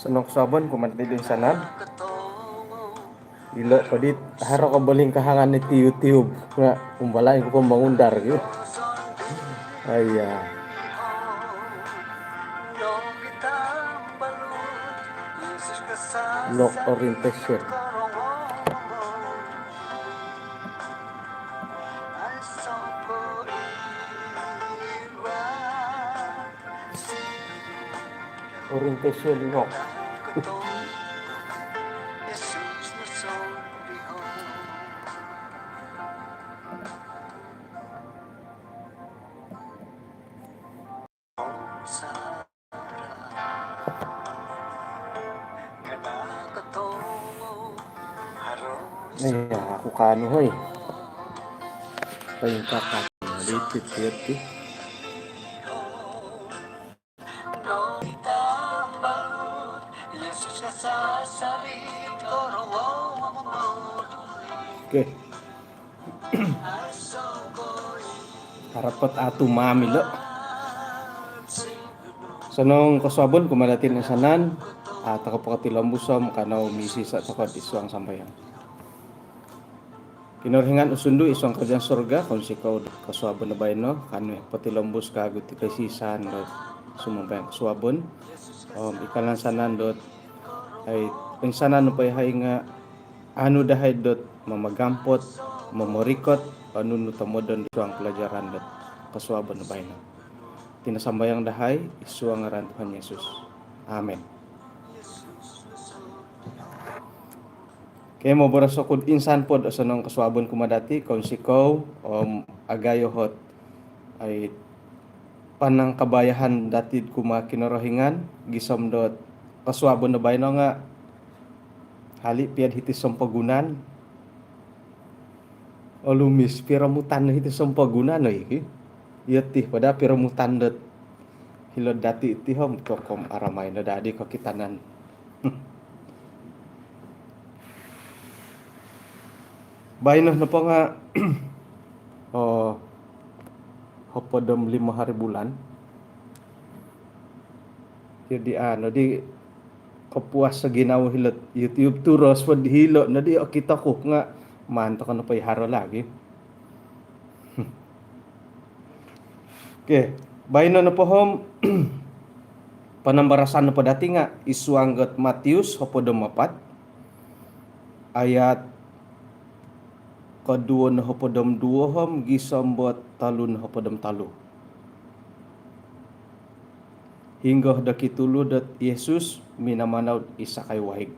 Senok sabon kumanti din sanan. Ilo padit haro ka baling kahangan ni YouTube nga umbalain ko mangundar gitu. Ayah. Lock orientation. Orientation lock. Iya, aku kanu hoy. Pengkapan dikit-dikit. Oke. Harapat atu mami lo. Senong kasabon kumadatin sanan takapakati lambusom kanau misi sa takot isuang sambayan. Kinurhingan usundu isuang kerjaan surga kung sikaw kasabon na bayno kanu pati lambus kagut kasisan dot sumambayang kasabon ikalan sanan dot ay pensanan no pay hay nga anu dahay dot mamagampot mamorikot anu no tamodon isuang pelajaran dot kasabon na bayno. Tinasambayang dahay isuang ngaran Tuhan Yesus. Amen. Kaya mo borasokod insan pod asanong kaswabon kumadati kung sikaw agayohot ay panang kabayahan datid kuma kinorohingan gisom dot kaswabon na bayno nga hali piad hitis sampagunan o lumis piramutan na hitis sampagunan ay yati pada piramutan dot hilod dati itihom kokom aramay na dadi ko kitanan. Bayno na po nga hopodom 5 hari bulan. Jadi di kapuas sa ginawa hilot YouTube turos pod hilo na di kita ko nga manto ka na pay haro lagi. Okay, bayno na po hom panambarasan na po dati nga isuanggot Matius hopodom 4 ayat kedua na hopodom 2 hom gisambot talun hopodom talu. Hingga dakitulo dat Yesus minamanaw isa kay wahig.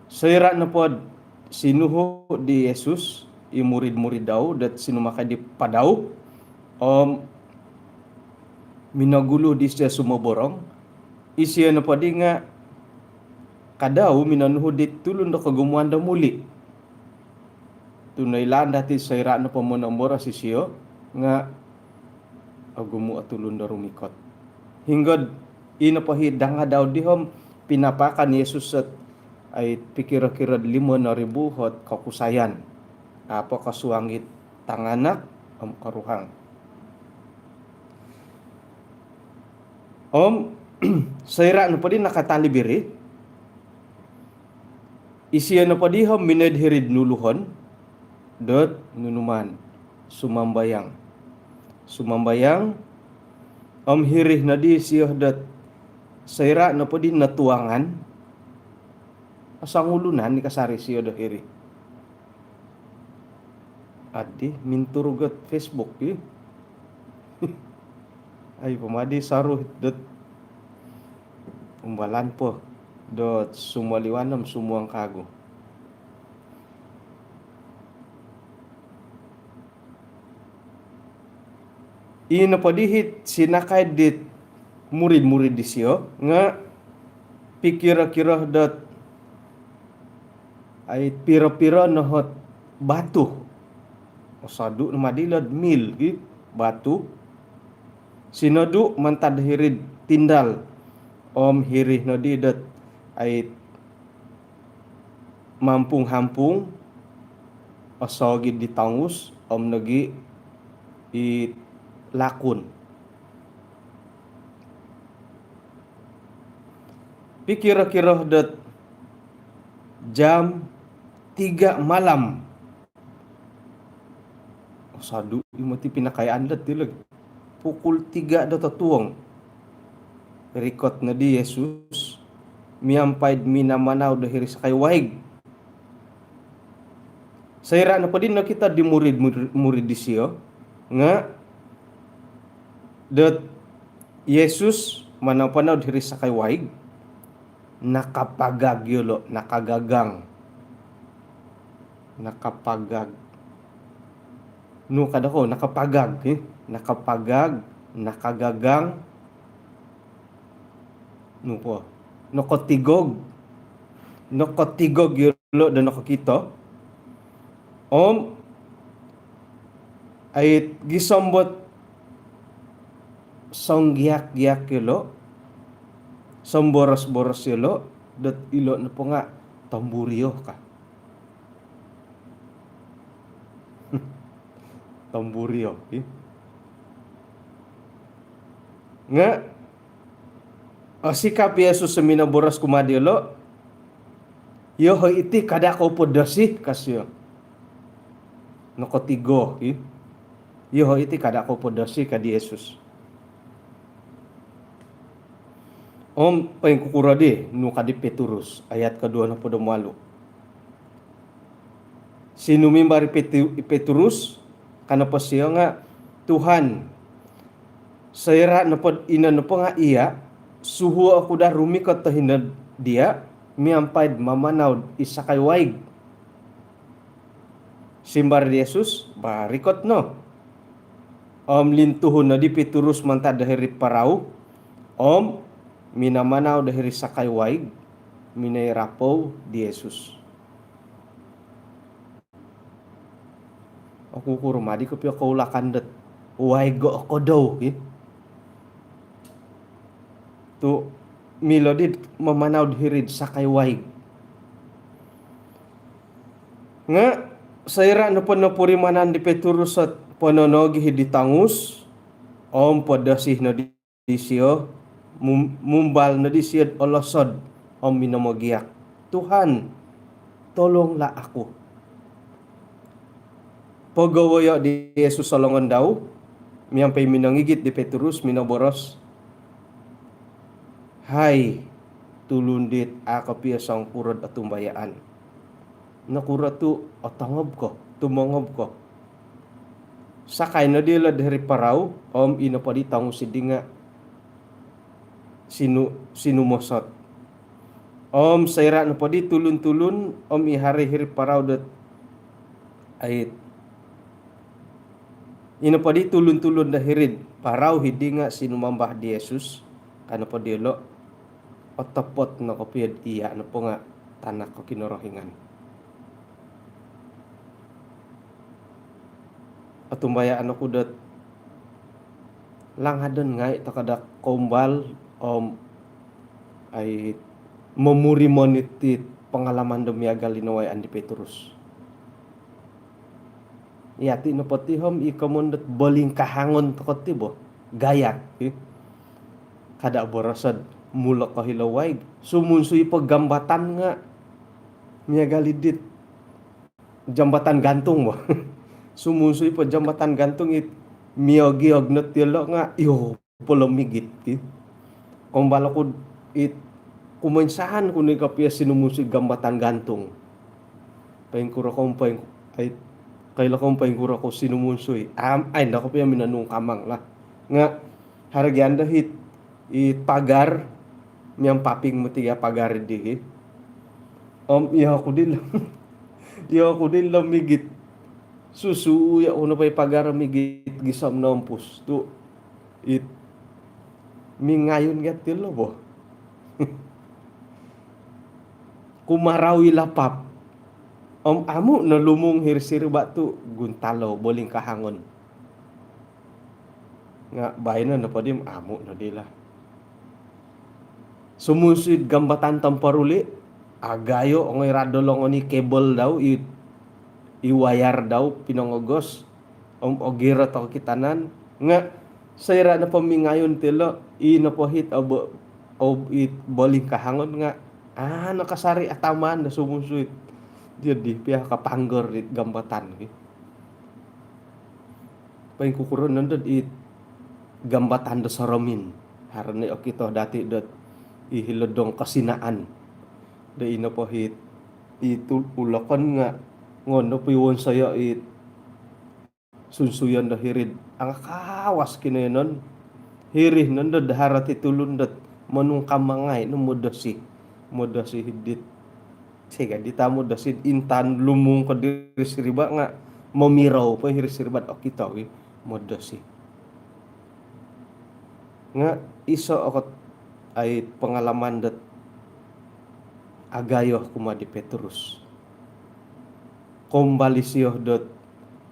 Sayra na pod sinuho di Yesus imurid-murid daw dat sinumakay di padaw minagulo di siya sumaborong. Isiya na pod nga kadau minanuhudit tulun do kagumuan da muli. Tunay lang dati sa ira na pamunambora si siyo nga agumu atulun da rumikot. Hinggod inapahidang nga daw dihom pinapakan ni Jesus at ay pikira-kira 5,000 hot kakusayan. Apo kasuangit tanganak karuhang. Sayra no pa din nakatalibiri. Isiya no pa di hom minadhirid nuluhon. Dot nunuman. Sumambayang. Hirih na di siya dot sayra no pa din natuangan. Asang ulunan ni kasari siya dot hirih. Adi minturugot Facebook eh. Ay pamadi saruh dot umbalan po dot sumaliwanam sumuang kago. Ina padihit sinakay dit murid-murid di siyo nga pikira-kira dot ay pira-pira na hot batu. Osadu na madilad mil batu. Sinadu mantad hirid tindal hirih no didat ay mampung-hampung osogid ditangus nagi i lakun. Pikira-kira dat jam 3 malam. Osadu imati pinakayaan dat tilag. Pukul 3 daw tatuong. Rikot na di Jesus. Miyampaid minamanaw dahil sa kay wahig. Sayra na pa din na kita di murid di siyo. Nga. Dat Jesus manapanaw dahil sa kay wahig. Nakapagag yulo. Nakagagang. Nakapagag. No kadako nakapagag nakapagag nakagagang no po nokotigog yulo da nakakita ay gisambot songgiyak yulo samboros-boros yulo dat ilo na po nga tamburiyo ka. Tamburio nga sikap Yesus sa minaboras kumadilo yoho iti kada ko po dasi kasyo nakotigo yoho iti kada ko po dasi kadi Yesus payong di no kadi Petrus ayat kedua na po dumalo sinumimbari Petrus kana pa siya nga Tuhan sayra na pod ina na po nga iya suhu ako da rumikot tahinad dia miampaid mamanaw isa kay waig simbar di Jesus barikot no lintuhon na di Petrus mantad dahiri paraw minamanaw dahiri sa kay waig minairapaw di Jesus. Ako kurumadi ko piyo kaulakan dat waigo ako daw tu milodid mamanaw hirid sa kay waig nga sayra na po na purimanan di Petrus at panonogi hiditangus padasih na di siyo mumbal na di siyo olosod minamogiyak Tuhan tolonglah ako. Pagawayo di Jesus salongan daw, miyampay minangigit di Petrus, minaboros. Hay, tulundit ako piyasang kurad at tumbayaan. Nakurad tu, atangob ko, tumangob ko. Sakay na dila dari paraw, inapaditang sidinga, sinumosot. Sayra na pa di tulun-tulun, ihari-hiri paraw dat ayit. Ina pa di tulun-tulun na hirid paraw hidi nga sinumambah di Jesus kana pa dilo otapot na kapiyad iya na po nga tanak ko kinorohingan. At tumbayaan ako dat langadon nga ito kada kombal ay memuri monitit pengalaman demiaga linaway Andi Petrus. Yati no potihom ikamundat boling kahangon takot tibo gayak kada borosad mulak kahilaway sumunsuy paggambatan nga miaga lidit jambatan gantung mo. Sumunsuy pa jambatan gantung it miyogiog na tilo nga iyo polomigit kung bala ko it kumensahan ko ni kapya sinumusoy gambatan gantung paingkura ko ay kaila kong paingkura ko sinumusoy ay nako pya minanung kamang lah nga haragyanda hit it pagar miyang paping mutiya pagar di iya ko din lamigit susuya uno pa'y pagarmigit gisam nampus tu it mingayon gat tilo bo kumarawi lapap amo na lumong hirsirba tu guntalo boling kahangon nga bayan na padim amo na dila sumusid gambatan tamparuli agayo ngoy radolong oni cable daw it iwayar daw pinongogos ogira to kitanan nga sayra na pamingayon tilo inapohit o it boling kahangon nga nakasari ataman na sumusuit jadi pihak kapanggor it gambatan paing kukuron nandod it gambatan do soromin harane o kito dati dot ihilodong kasinaan da inapohit itu ulokon nga ngono piwon saya it sunsuyan da hirid ang kawas kinenon hirih nandod harat itulundat manung kamangay no modasi hidit siga ditamo dasid intan lumung ko diri siriba nga mamiraw pa hiri siribat o kita modasi nga iso ako ay pengalaman dat agayo kumadi Petrus kombalisyo dot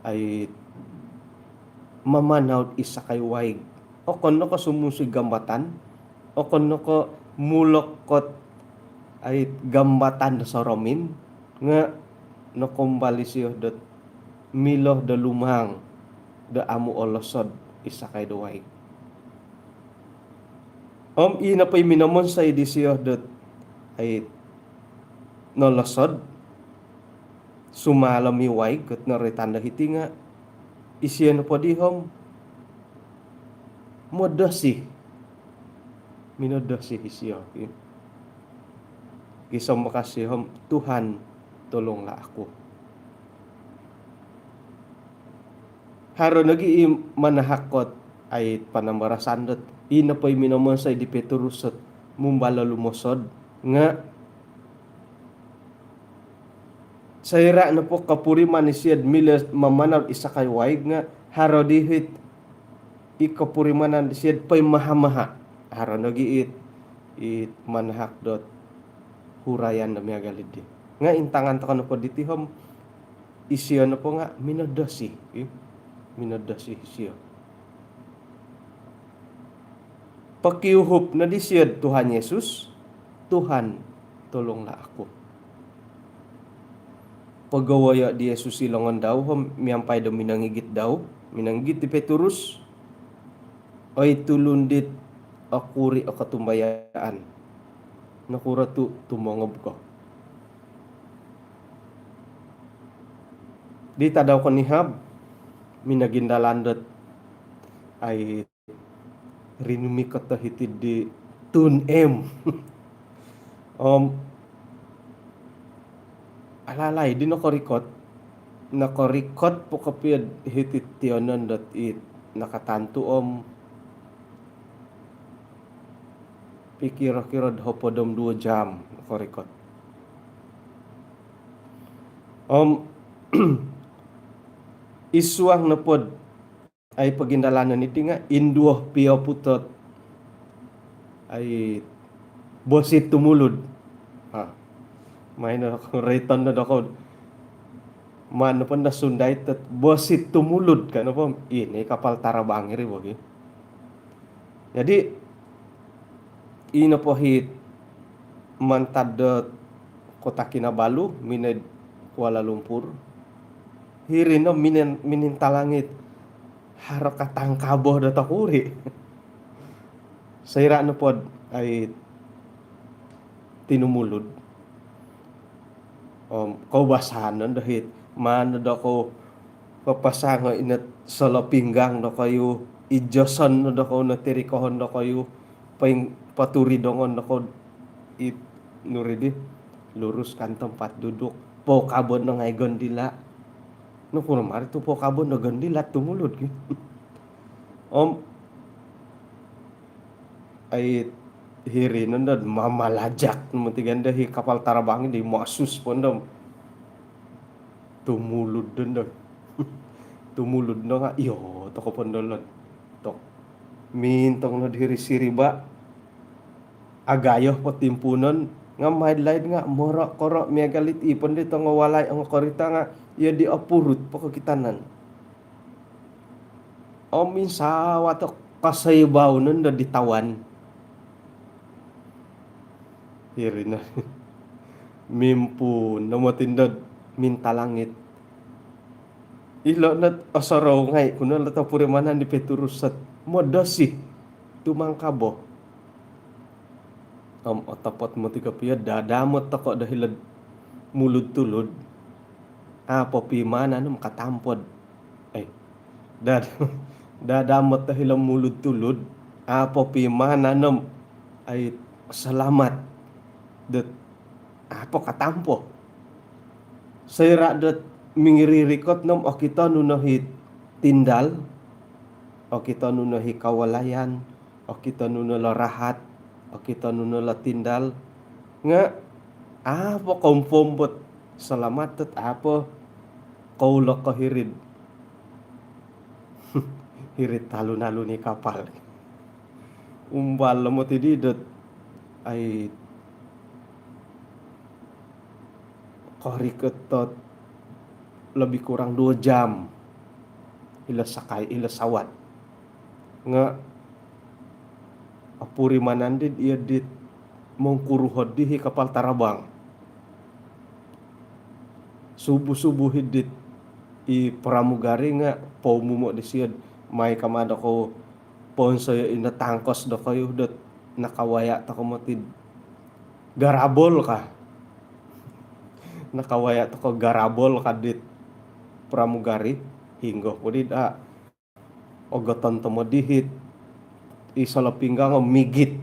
ay mamanaw isa kay waig o kono ko sumusig gambatan o kono ko mulokot ay gambatan sa romin nga no kombalisyo dot miloh da lumang da amu olosod isa kay waig ina pa'y minamon sa edisyo dot ay nolosod sumalami waig kat naritanda hiti nga isya na po dihom modasi minodasi isya kisam makasihom Tuhan tolonglah aku haro nagi manahakot ay panambarasan dot ina pa'y minamon sa di Petrus at mumbala lumosod nga sayra na po kapuriman ni siyad milas mamanaw isa kay waig nga haro dihit ikapurimanan siyad pay mahamaha haro nagiit it manhak dot hurayan na miya galidi nga intangan ta kano po ditihom isyo na po nga minodasi isyo pakiuhop na di siyad Tuhan Yesus Tuhan tolonglah aku pagawaya di Yesus silangan daw miyampay daw minanggigit di Petrus ay tulundit akuri o katumbayaan nakura tu tumongob ko di tadaw ko nihab minagindalandot ay rinumikot na hitid di tunem alalay di nakorikot po kapiyad hitit tiyonon dot it nakatanto pikira-kira hopodom 2 jam nakorikot isuang na pod ay pagindalanan iti nga induah piyo putot ay bosit tumulod. Ah, may na ako return na ako. Mano pa na sunday tat bosit tumulod ka no po. Ini kapal tarabangir wagi. Jadi ino po hit mantad Kota Kinabalu mined Kuala Lumpur. Hirin no minintalangit haro katangkaboh da takuri. Sayra no pod ay tinumulod. Kau basahan dahit man da ko papasanga inat sala pinggang da kayo ijosan da ko na tirikohon da kayo paturi dongon da ko it nuridi luruskan tempat duduk po kabon na ngay gondila no kuno mari tu po kabon na gondila tumulod ay hiri nandad mamalajak mentiganda hi kapal tarabangin di masus pondom tumulod dun tumulod no nga iyo toko pondolon tok mintong no diri siriba agayo po timpunon nga mahidlaid nga mora koro miagalit ipon dito nga walay ang korita nga iya di apurut po kakitanan o minsa wato kasaybaw nun da ditawan hiri na mimpu namatindad mintalangit ilo na asaraw ngay kuno lata purimanan di Petrusat modasi tumangkabo otapot mo tiga piya dadamot tako dahil mulud tulod apo pimana no makatampod ay dadamot dahil mulud tulod apo pimana no ay salamat dat apo katampo sayra dat mingiririkot nom o kita nunohi tindal o kita nunohi kawalayan o kita nunola rahat o kita nunola tindal nga apo kompombot salamat at apo kaulok ko hirid hirid talo-nalo ni kapal umbal mo tididot ay koriketot lebih kurang 2 jam ila sakay ila sawat nga apuri manandid iya dit mongkuruhod dihi kapal tarabang subuh-subuh hidit i pramugari nga paumumo di siyad may kamada ko pon saya inatangkos do kayo dot nakawaya ta kumotid garabol ka nakawaya to ko garabol kadit pramugari hinggo ko di ogoton to mo dihit isala pinggang migit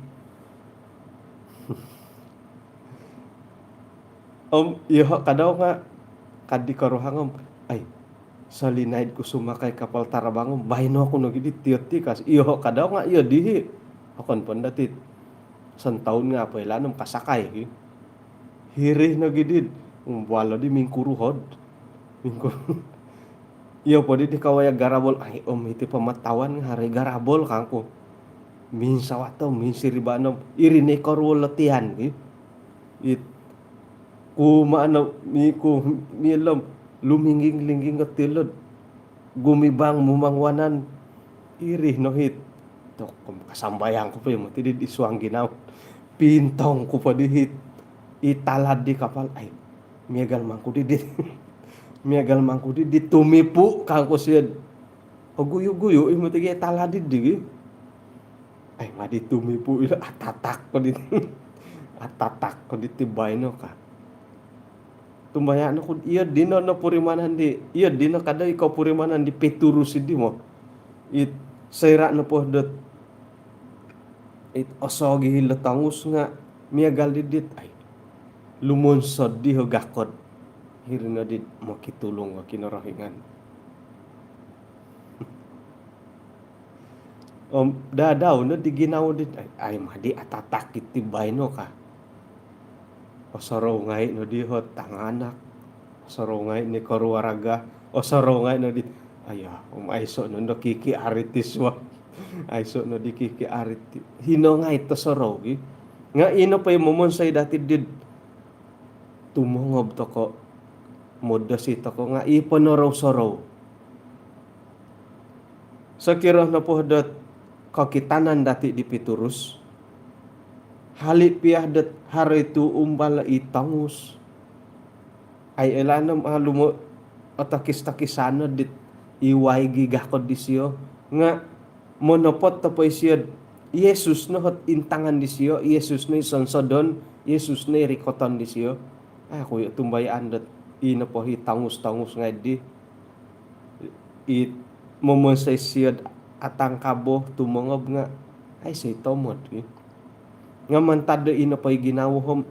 iyo kadaw nga kadi karuhangom ay salinaid ko sumakay kapal tarabang bahino ako nagidi tiotikas iyo kadaw nga iyo dihi akon pandatit san taon nga pa ilanong kasakay hirih nagidid wala di mingkuruhod iyo po di kawaya garabol ay iti pamatawan nga hari garabol kangko minsa wato minsiribano irine korwol latihan it kumaano ku milom luminging-linging at tilod gumibang mumangwanan irih no hit to kasambayan ko pa yung matidid iswang ginaw pintong ko pa dihit italad di kapal ay miagal mangko didit miagal mangko didit tumipu kangko siyad o guyo-guyo imo tige taladid di ay madi tumipu ila atatak ko dit atatak ko ditibay no ka tumbaya no kun iya dino na purimanan di iya dino kada ikaw purimanan di Petrus di mo it sayra no po dot it osogi hilatangus nga miagal didit ay lumonsod di hogakod hirina di makitulong nga kinarahingan dadaw no di ginaw dit ay madi atatak itibay no ka o sarongay no di hot tanganak sarongay ni korwaraga o sarongay no di aya aiso no kiki aritis wa aiso no di kiki ariti hinongay to sorogi Nga ino pa momonsay dati did tumongob to ko modas ito ko nga iponorow-sorow. Sa kirah na po dat kakitanan dati di Petrus, halip piyah dat hari tu umbala itangus. Ay elanam alumo otakis-takisano dit iway gigakod di siyo. Nga monopot tapoy siya Yesus no hot intangan di siyo, Yesus no sonsodon, Yesus no rikoton di siyo. Ay kuya tumbayaan dat ino po hitangus-tangus nga di it momonsay siya atang kabo tumongob nga ay say tomot nga mantado ino po ginawom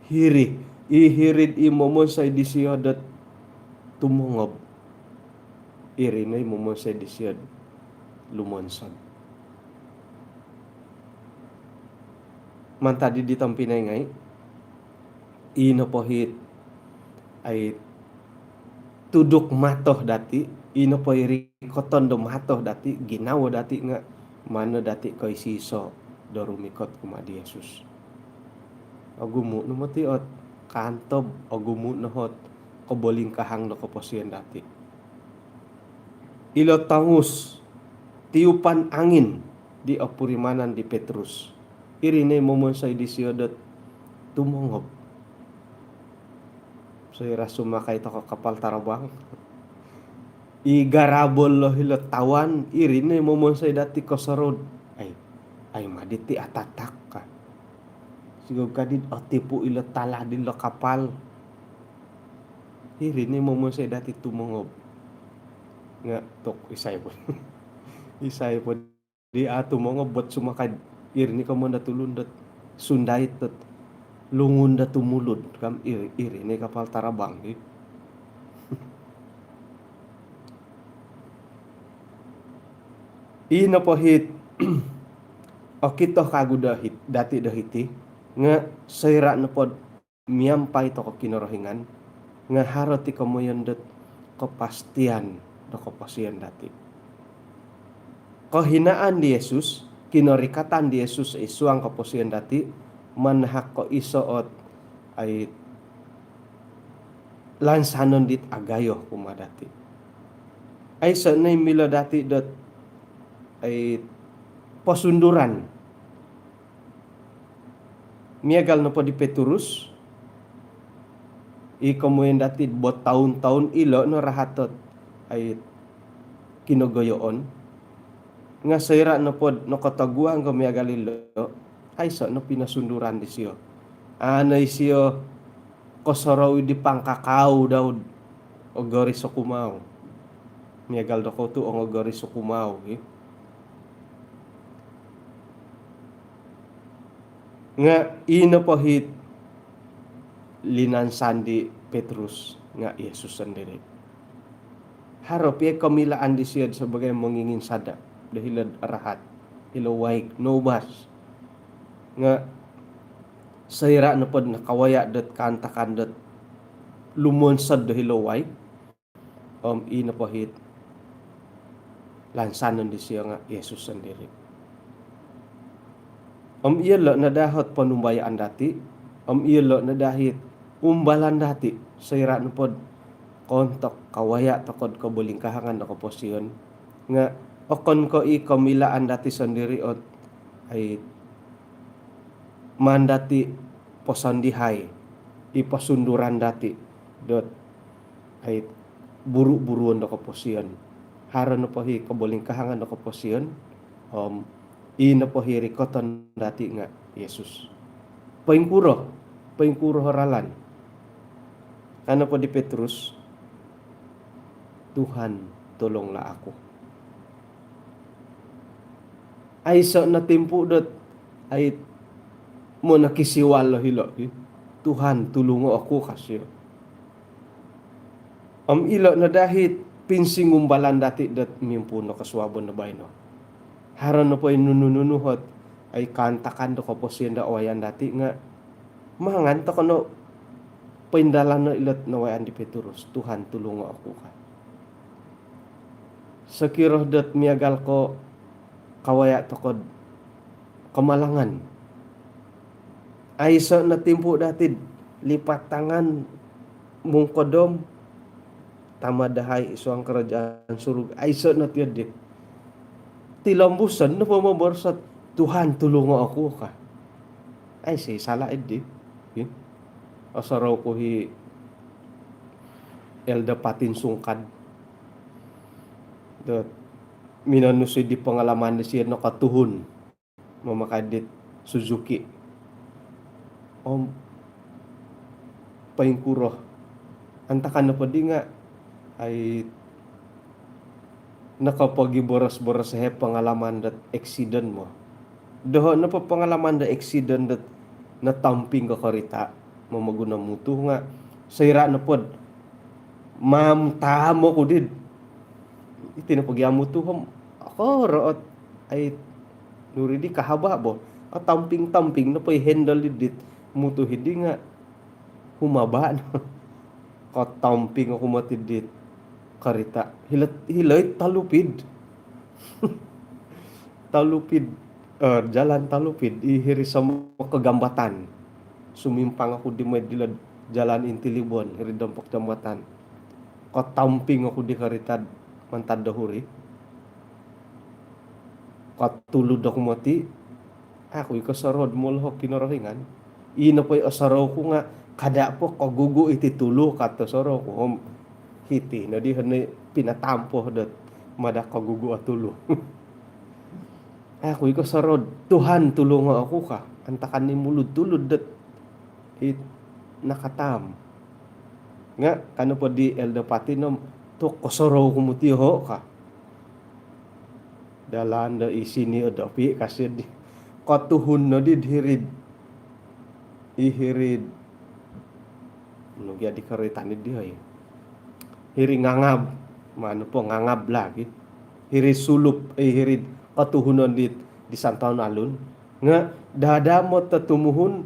hiri ihirid momonsay di siya dat tumongob iri na momonsay di siya lumonsod. Mantadi di tampinay ngay ino po hit ay tudok matoh dati ino po rikoton do matoh dati ginawa dati nga mano dati koy siso do rumikot kumadi Yesus. Agumo no matiot kantob agumo no hot koboling kahang no koposyen dati. Ilo tangus tiupan angin di opurimanan di Petrus. Irine momonsay di siyodot tumongob. So ira sumakay to kapal tarabang. Igarabol lo hilot tawan irine momonsay dati kosarod. Ay maditi atatak ka. Sigog kadid tipu ilo tala din lo kapal. Irine momonsay dati tumongob. Nga tok isay po. Isay po di tumongob bot sumakay. Irni ka mo natulundat sundait at lungun na tumulod kam iri ni kapal tarabang ina po hit o kito kagudahit dati dahiti nga sayra na pod miyampay to ko kinorohingan nga haroti ko mo yundat kapastian do kapasiyan dati kahinaan di Yesus kinorikatan di Yesus sa isuang kaposian dati manhak ko isoot ay lansanon dit agayo kumadati ay sa nay mila dati dot ay pasunduran miagal na po di Petrus ikamuyan dati bot taon-taon ilo no rahatot ay kinogoyoon nga sayra no pod no kataguan ko miya galilo ay so no pinasunduran di siyo anay siyo kosaraw di pangkakaw daw ogori so kumaw miya galdo ko tu ang ogori so kumaw nga ino po hit linansan di Petrus nga Yesus sendiri harap ya kamilaan di siya sebagai mengingin sada dahil arahat ilaway nobas nga sayra na pod nakawaya dat kantakan dat lumonsad dahil ilaway ina po hit lansanon di siya nga Yesus sendiri iyalo na dahot panumbayaan dati iyalo na dahit umbalan dati sayra na pod kontok kawaya takod kabuling kahangan na kaposyon nga okon ko kamilaan dati sendiri ot ay mandati posandihay ipasunduran dati dot ay buru-buruan na kaposyon haron na po hi kabuling kahangan na kaposyon ina po hi rikoton dati nga Yesus paingkuro haralan ano po di Petrus Tuhan tulonglah aku ay sa natimpo dot ay mo nakisiwalo hilo Tuhan tulungo ako kasyo ilo na dahit pinsing umbalan dati dat mimpuno kaswabon na bayno haron na po nununuhot ay kantakan do kaposyen da owayan dati nga mangan to kono pindalan no ilot nawayan di Petrus Tuhan tulungo ako ka sakiroh dat miagal ko kawaya tokod kamalangan Ay so na timpo dati lipat tangan mung kodom tamadahay iso ang kerajaan surga. Ay so na tiyad di. Tilambusan na pamamar sa Tuhan tulungo ako ka. Ay si salaid di. Asaraw ko hi elda patin sungkad. Dat minanusoy di pangalaman na siya nakatuhon mamakadit Suzuki paingkuro antakan na pa di nga ay nakapagiboras-boras sa pangalaman dat accident mo doho na pa pangalaman da accident dat natamping ka karita mamaguna muto nga sayra na pod mamtamo ko did itinapagyamu to ako root ay nuri di kahaba bo at tamping na pa'y handle dit muto hindi nga humaba no katamping ako matidit karita hilay talupid talupid jalan talupid ihiri sa makagambatan sumimpang ako di may dilad jalan Intilibon hiri dampak jambatan katamping ako di karitad mantad dahuri katulod ako mati ako ikasarod mo lahok kinarahingan ina po'y asaraw ko nga kada po kagugo iti tulo kato saraw ko hiti na di hanay pinatampo dat mada kagugo at tulo ako ikasarod Tuhan tulungo ako ka antakan ni mulud tulod dat it nakatam nga kano po di elda patinom to kosaraw ko mutiho ka dalan da isini odapi kasi di katuhun na di ihirid nugya di karitan di ay hiri ngangab mano po ngangab lagi hiri sulup hirid katuhunon di santaon alun nga dada mo tatumuhun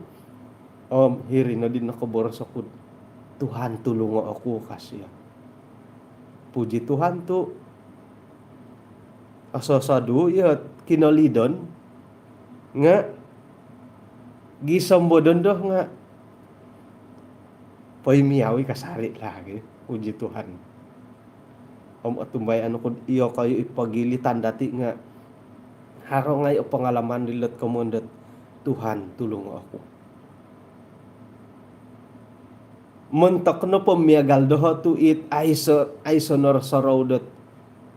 hiri na din nakaboras ako Tuhan tulungo ako kasi puji Tuhan to asasado ya kinalidon nga gisam bodon doh nga pay miyawi kasari lagi puji Tuhan atumbay ano ko iyo kayo ipagilitan dati nga haro ngay o pangalaman dilat kamondat Tuhan tulong ako mentok no pemiagal doh to it aiso nor sarawdat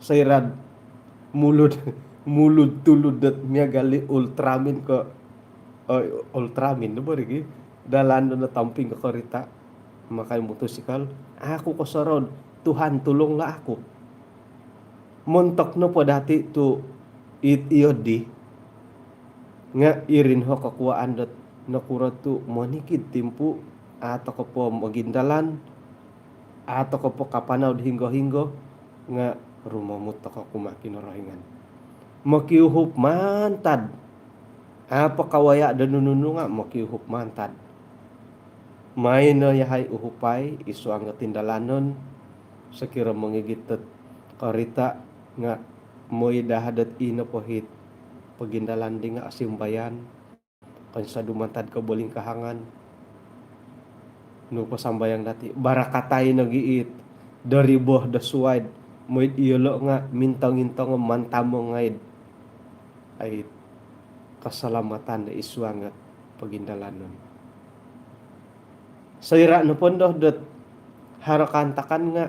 sayrad mulud tulud dat miagali ultramin ko ultramin no ba rin dalan na tamping ka karita makay motosikal ako ko sarod Tuhan tulong la ako montok no po dati to it iodi nga irin ho kakuaan dat nakura to manikid timpo ato ko po magindalan ato ko po kapanaw hinggo nga rumamot ako kumakinarahingan makiuhup mantad apa kawaya danununu nga makiuhup mantad may na yahay uhupay isu ang tindalanon sakira mangigitat karita nga moy dahadat ina pohit pagindalan di nga asimbayan kansa dumantad ka boling kahangan no pasambayang dati barakatay nagiit dariboh da suwad moy iyolo nga mintang-intang mantamo ngaid ay kasalamatan na iswang at pagindalanon sayra no pondo dat harakantakan nga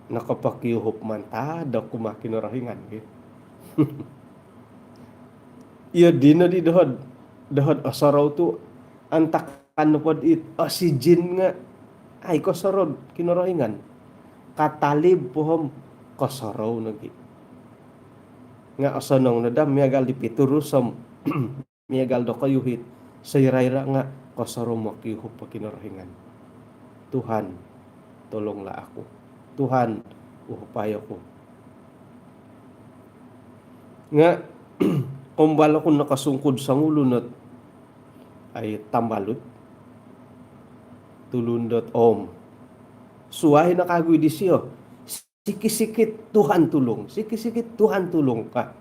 nakapakiuhop man ta da kumakinarahingan iya dina di dahod asaraw to antakan no pod it oxygen nga ay kasarod kinarahingan katalib pohom kasaraw nagi nga asanong nadam miagal di piturusom miagal do kayuhit sayra nga kasaraw makiuhop pakinarahingan Tuhan tolonglah aku Tuhan upaya ko nga kumbala ko nakasungkod sa ngulunot ay tambalot tulundot suwahin na kagoy di siyo sikit-sikit Tuhan tulong sikit-sikit Tuhan tulong ka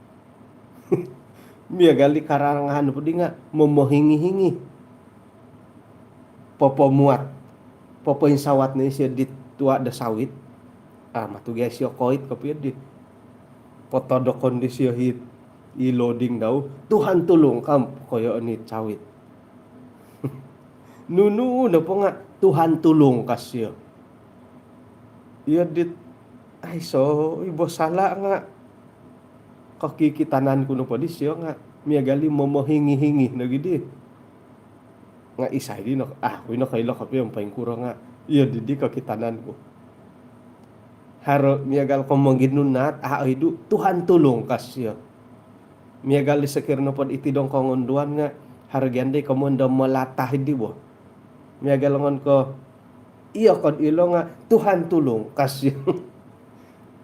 miyagali karangahan po di nga mamohingi-hingi popo muat popo insawat ni siya dit tua da sawit matu guys siya koit kapia dit poto do kondisi hit i loading daw Tuhan tulung kam koyo ni sawit nunu na po nga Tuhan tulung kasyo iya dit ay so ibo sala nga kakikitanan kuno pa di siya nga miyagali momohingi-hingi na gidi nga isay di no wino kailo kapi yung paingkura nga iya di kakitanan ko haro miyagal ko mangginunat idu Tuhan tulung kasyo miyagali sakirno pod iti dong kongonduan nga hargyande kamondo malatah di bo miyagalongon ko iya kon ilo nga Tuhan tulung kasyo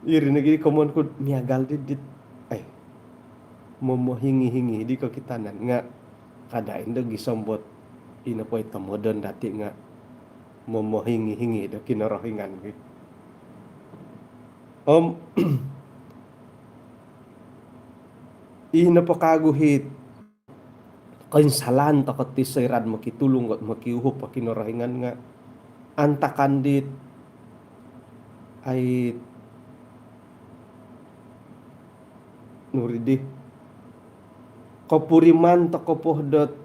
iri nagiri komon ko miyagal dit ay momohingi-hingi di kakitanan nga kada indo gisambot ina po ito modern dati nga momohingi-hingi do kinorohingan gitu ina po kaguhit kainsalan takot tisairan makitulong at makiuhop pa kinorohingan nga antakandit ay nuridi kopuriman to kopoh dot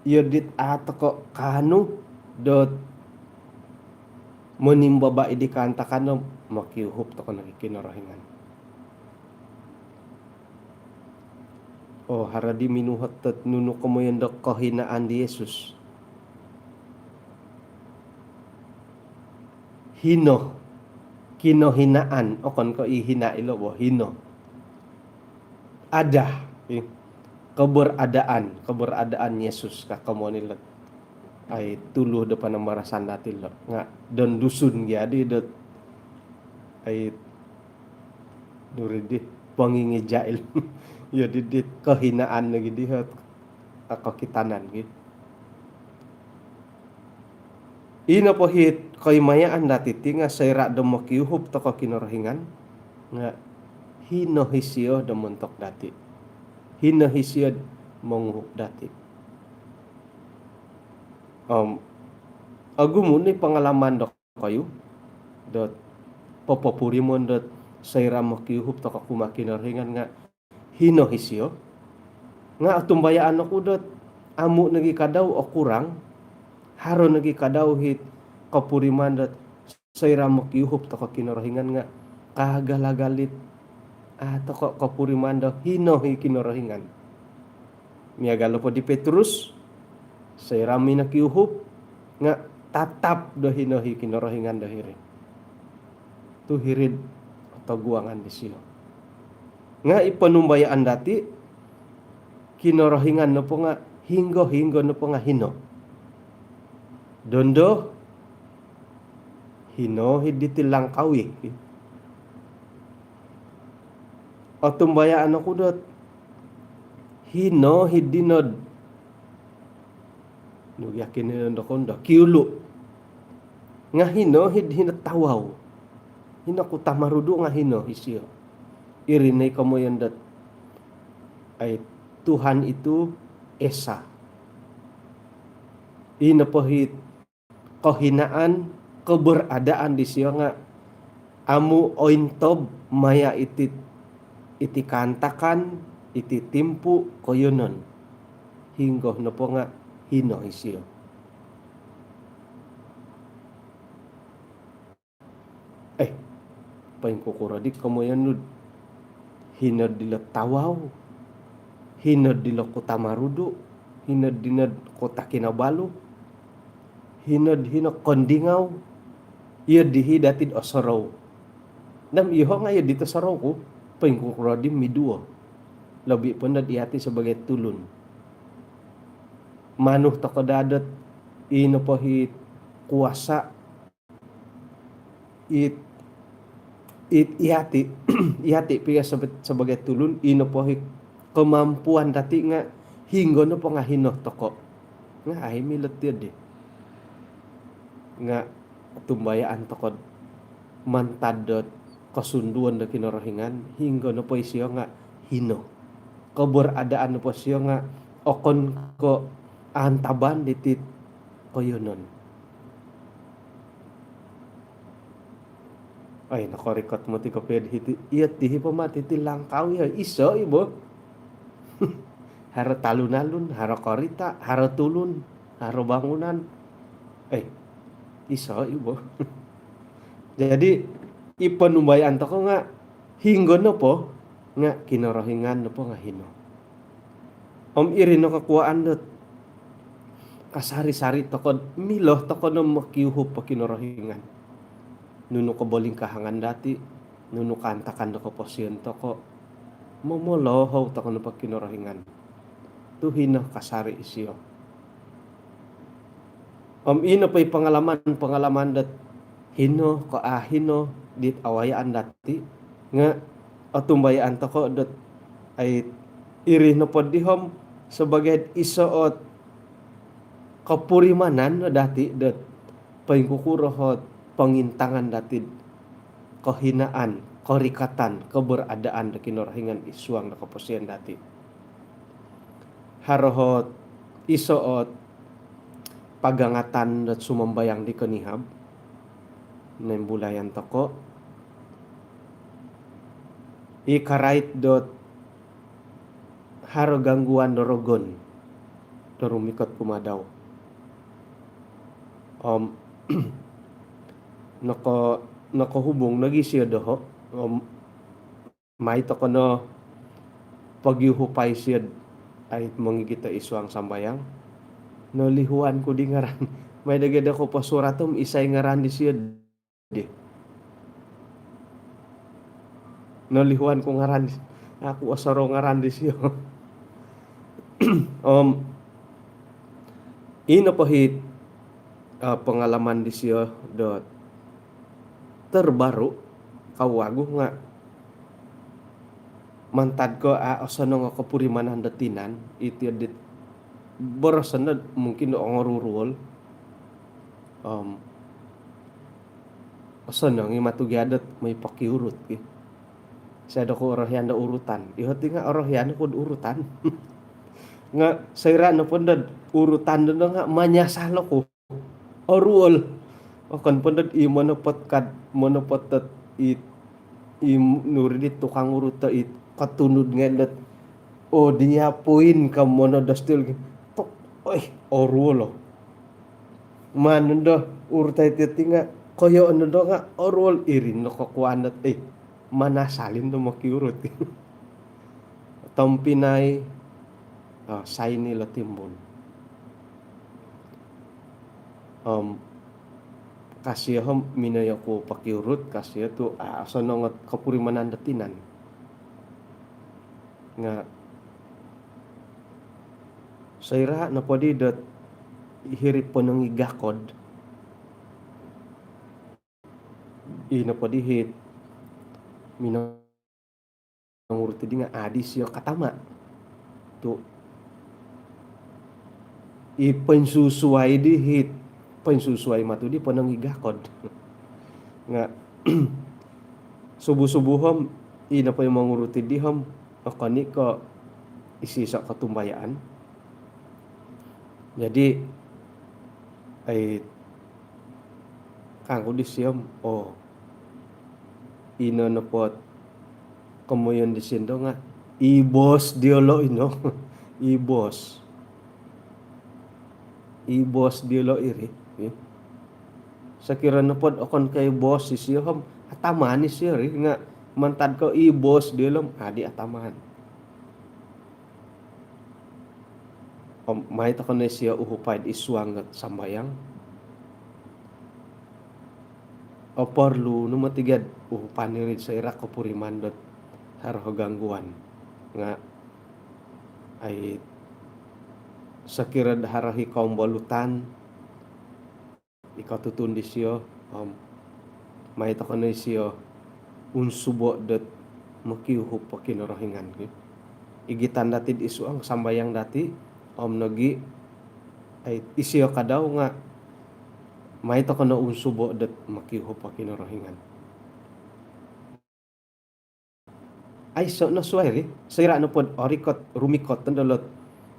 yodit atoko kanu dot monimbaba idi kantakano makiuhop to kono kinorohingan haradi minuhat tat nunu kamoyan dok kahinaan di Yesus hino kinohinaan kon ko ihina ilo bo hino ada keberadaan Yesus ka kamonil ay tuluh depan marasan natin lo nga don dusun jadi dot ay duridi pangingi jail ya didit kehinaan lagi dihat kakitanan gitu ina po hit kaimayaan dati tinga sayra demo kiuhup to kinorohingan nga hino hisio demontok dati hino hisio monguhup dati agumuni pengalaman dok kayu dot popopurimon dot sayra mo kiuhup to kinorohingan nga hino hisio nga atumbayaan ako dot amu nagi kadaw o kurang haro nagi kadaw hit kapuriman dot sayra mo kiuhup to kinorohingan nga kagalagalit to kapuriman daw hino hi kinorohingan miyagalo po di Petrus sayra mi nakiuhup nga tatap do hino hi kinorohingan dahiri tu hirid atau guangan di siyo nga ipanumbayaan dati kinorohingan no po nga hinggo no po nga hino dondo hino hiditi langkawi o tumbayaan ako dot hino hidinod yakin nino kondo kiulu nga hino hinatawaw hino ko tamarudo nga hino isiyo irinay kamo yan dat ay Tuhan itu Esa inapahit kahinaan keberadaan di siya nga amu ointob maya iti kantakan iti timpu koyonon hinggo na po nga hino isiyo paingkukuradik kamo yan nud hinad dila tawaw hinad dila kota marudo hinad dinad kota kinabalo hinad kondingaw iya dihidatid osaraw nam iho nga iya dito saraw ko paingkukuradim miduo labi po na diati sebagai tulun manuh takadadat ino po hit kuasa ihati piya sebagai tulun ino po kemampuan dati nga hinggo no po nga hino toko nga ay milet deh nga tumbayaan toko mantadot kasunduan da kinorohingan hinggo no po isiyo nga hino keberadaan no po siyo nga okon ko antaban ditit koyonon. Ay nakorikot mo ti kaped hiti iya ti pamati ti langkaw ya iso ibo. Haro talun-alun, haro korita, haro tulun, haro bangunan. Eh iso ibo. Jadi ipanumbayan to ko nga hinggon no po nga kinorohingan no po nga hino. Iri no kakuaan dot kasari-sari tokod miloh tokod no makiuhup pa kinorohingan. Nuno ko boling kahangan dati, nuno kantakan do ko posyon toko momolohaw toko no pa kinorohingan. Tuhino kasari isyo. Ino pa'y pangalaman dat hino ko hino dit awayaan dati nga atumbayaan toko dat ay iri no pod dihom sebagai isoot kapurimanan no dati dat pangkukurohot pangintangan dati kahinaan, korikatan, keberadaan da kinorohingan isuang na kaposian dati. Harohot isoot pagangatan dat sumambayang di kanihab nembulayan toko ikarait dot haro gangguan dorogon dorumikot kumadaw nakohubong nagisyo doho may toko no pagyuhupay siyad ay mangigita isuang sambayang no lihuan ko di ngaran may dagada ko pasuratom isay ngaran di siyad di no lihuan ko ngaran ako asaro ngaran di siyo. Ino pahit pengalaman di siyo dot terbaru kawago nga mantad ko asano nga kapurimanan datinan iti dit borosan na mungkin do ngorurul asano nga matugyadat may pakiurut sa ko orahyan da urutan ihoti nga orahyan ko urutan nga sayra na pundad urutan do nga manyasalo ko orul kan pundad monopot it nuridit tukang uruta it katunod ngedet o dia puin ka monodastil tok oy orul manunda urutay titinga koyo ano do nga orul irin no kakuanat manasalin do makiurut. Tompinay say nila timbon. Kasi minayo ko pakiurut kasi to asano nga kapurimanan datinan nga sayra na pwede dat ihirip po ng igakod na pwede hit minangurti di nga adis yung katama to ipansusuway di hit pansusuway matudi po ng igakod nga subu-subuhom ina pa yung manguruti dihom akani ko isisa katumbayaan jadi ay kanggo disyom ino na pot kumuyon disindo nga ibos diolo ino ibos diolo iri sakira na pod okon kay boss sisiyom ataman ni siya nga mantad ko ibos diolo adi ataman may ta kono siya uhupay isuang at sambayang o porlu no matigad uhupan ni rin sa Irak ko purimandot haro gangguan nga ay sakirad harahi kaum balutan ikaw tutundi siyo may ta kono siya unsubo dat makiuhup pa kinorohingan igitan datid isuang sambayang dati nagi ay isiyo ka daw nga may to kono unsubo dat makiho pa kinorohingan ay so no suway sayra no pod orikot rumikot tandolot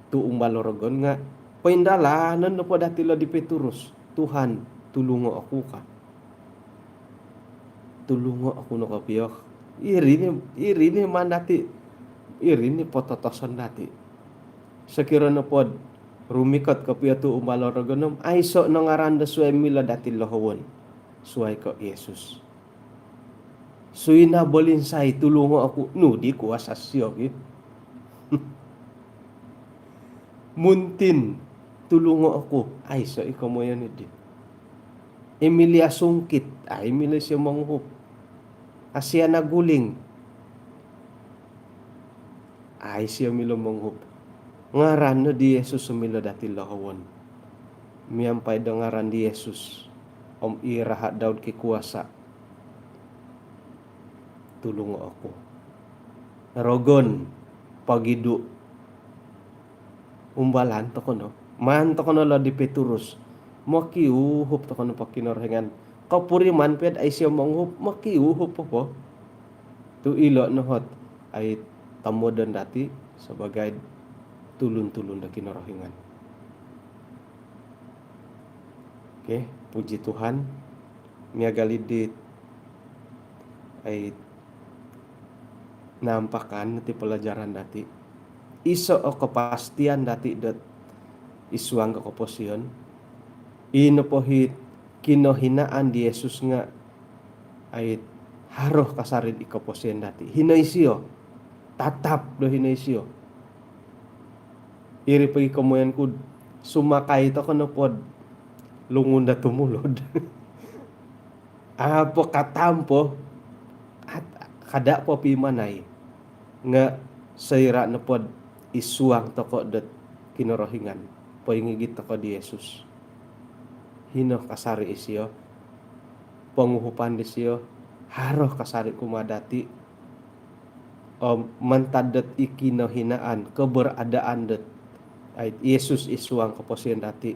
tuong balorogon nga Paindalanan na po dati lo di Petrus. Tuhan, tulungo ako ka. Tulungo ako no kapiyok. Iri ni man dati. Iri ni pototosan dati. Sekira na po rumikot kapiyo tu umalorogonom. Ay so nangaranda suay mila dati lohawon. Suay ko Yesus. Suy na bolinsay tulungo ako. No, di kuwasa siyo. Muntin, tulungo ako. Ay, so ikaw mo yan hindi. Emilia sungkit. Ay, Emilia siya manghup. Asya naguling. Ay, siya milo manghup. Ngaran na di Yesus sumilo dati lahawon. Miyampay da ngaran di Yesus. Om irahat daud kikuasa. Tulungo ako. Rogon, pagidu. Umbalan to ko no. Man to ko no lo di Petrus. Makiuhup to ko no pakinorhengan. Kapuriman ped ay siya manghup. Makiuhup po. Tu ilo no hot ay tamodan dati sebagai tulun-tulun da kinorohingan. Oke, puji Tuhan. Miagalidit ay nampakan nanti pelajaran dati. Iso o kepastian dati dat isuang ke koposion. Ino pohit kinohinaan di Yesus nga ay haroh kasarin ikoposien dati. Hinaisyo. Tatap do hinaisyo. Iri pagi kemuyan ku sumakay to kono pod lungun da tumulod. Apo katampo at kada po pimanay nga sayra na pod isuang toko dat kinorohingan poingigit toko di Yesus. Hino kasari isyo panguhupan di siyo haroh kasari kumadati mantadat ikinohinaan keberadaan dat ay Yesus isuang keposien dati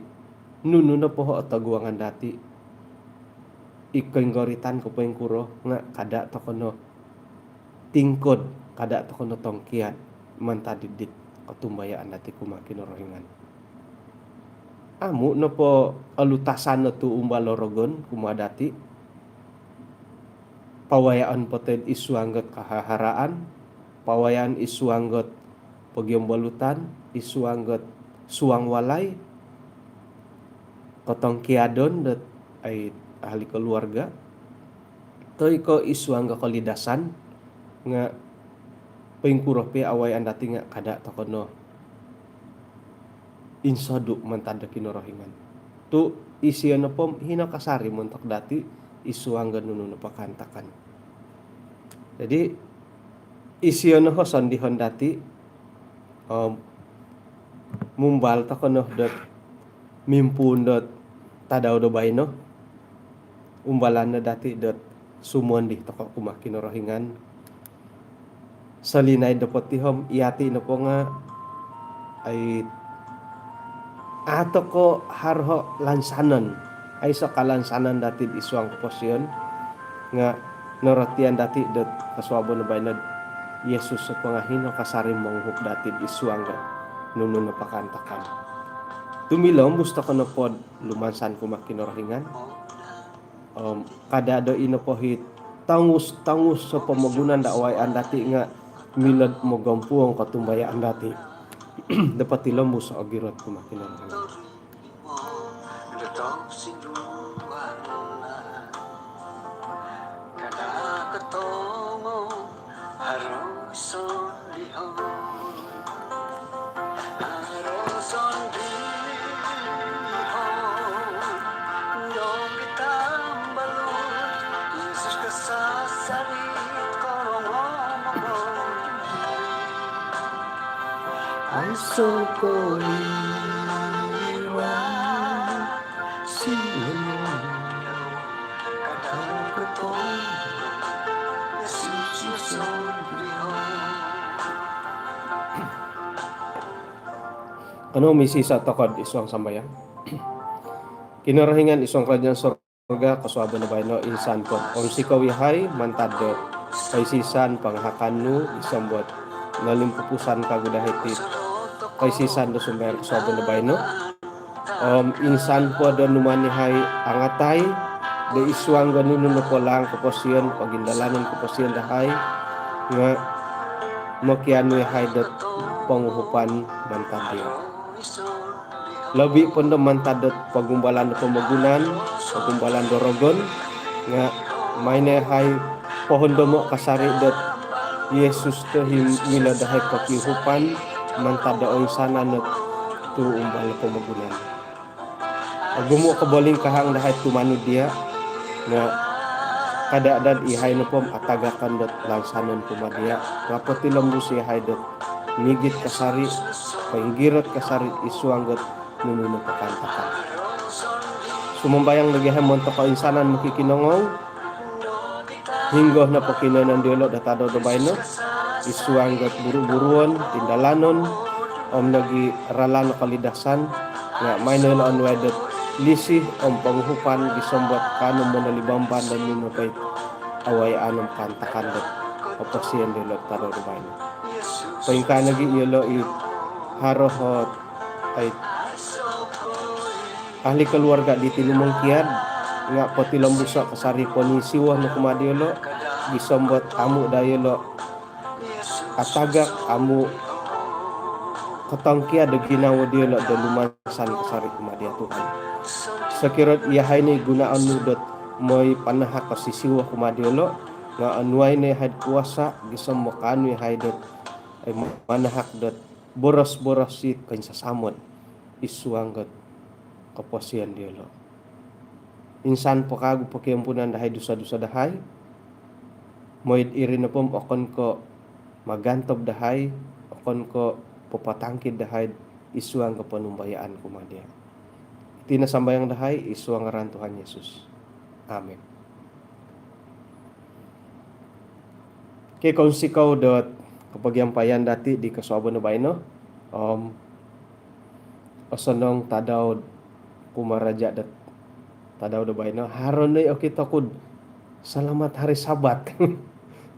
nunu na poho taguangan dati ikenggoritan kupengkuro nga kada tokono tingkod kada tokono tongkiat mantadidit katumbayaan dati kumakinorohingan. Amu no po alutasan na tu umbalorogon kumadati pawayaan poted isuanggot kahaharaan pawayaan isuanggot pagyombalutan isuanggot suang walay kotong kiadon dat ay ahli keluarga toy ko isuangga kolidasan nga pengkuroh pe awayan dati nga kada tokono insadu mantada kinorohingan tu isiyo na pom hina kasari montok dati isuangga nunu pakantakan. Jadi isiyo na hoson dihon dati mumbal tokono dat mimpun dat tadaw do bayno umbalan na dati dat sumuan di toko kumah kinorohingan salinay dapot tihom iati na po nga ay ato ko harho lansanan ay sa kalansanan dati isuang posyon nga norotian dati dat kaswabo na bayno Yesus sa pangahino kasarim manghup dati isuang nunu na pakantakan. Tumilom gusto ko na pod lumansan ko makinorohingan. Kada do ino pohit tangus sa pamagunan da awayan dati nga milad mo gampuang katumbayaan dati. Dapat tilom mo sa agirot ko makinorohingan. Ano misi sa tokod isuang sambayan? Kinarahingan isuang kerajaan surga kaswabo na bayno insan po. Om sikawihay mantado kay sisan panghakanu isambot nalimpupusan kagudahitit kay sisan do sumber kaswabo na bayno insan po do numani hai angatay de isuang ganun no po lang kaposian pagindalanan kaposian dahay nga makiano hai dot panguhupan mantadio labi pun do mantadot pagumbalan do pamagunan pagumbalan do rogon nga may hai pohon do mo kasari dot Yesus to himila dahay pakihupan mantada o sana not tu umbal pamagunan agumo kaboling kahang dahay tumano dia nga kadadad ihay no pom atagakan dot langsanon pumadia nga pati lambus ihay dot migit kasari painggirot kasari isuang dot nununo pakantakan sumambayang lagi hamon to kainsanan makikinongong hinggoh na pakinanan diolo datado do bayno isuang dot buru-buruon tindalanon nagi ralan kalidasan nga mayno on wedot lisih panghupan gisombat kanum monalibamban dan nino kay away anum kantakan dot opasien diolo taro do bayno paingka nagi iolo i harohot ay ahli keluarga di Tilumong Kiad nga pati lambusa kasari ponisiwa no kumadiolo gisombat amu dayolo atagak amu katangkia de ginawa diolo do lumasan kasari kumadia Tuhan sakirot iyahay ni gunaan nudot moy panahak kasisiwa kumadiolo nga anuay ni had kuasa gisombo kanu iyahay dot ay manahak dot boros-boros sit kansa samon isuanggot kaposian diolo insan pakagu pakiampunan dahay dusa-dusa dahay moid iri na pom okon ko magantob dahay okon ko papatangkid dahay isuang kapanumbayaan kumadia tinasambayang dahay isuang ngaran Tuhan Yesus amen kay kung sikaw dot kapagyampayan dati di kasuabo na bayno osonong tadaw kumaraja dat tadaw do bayno haron ay okay takod selamat hari sabat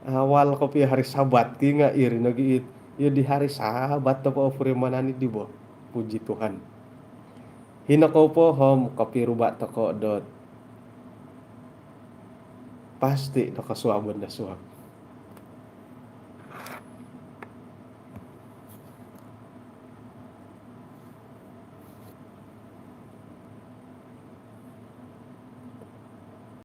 awal ko pi hari sabat ki nga iri nagiit yo di hari sabat to po manani di bo puji Tuhan hinako po hom kapiruba to ko dot pasti do kasuabon da suwag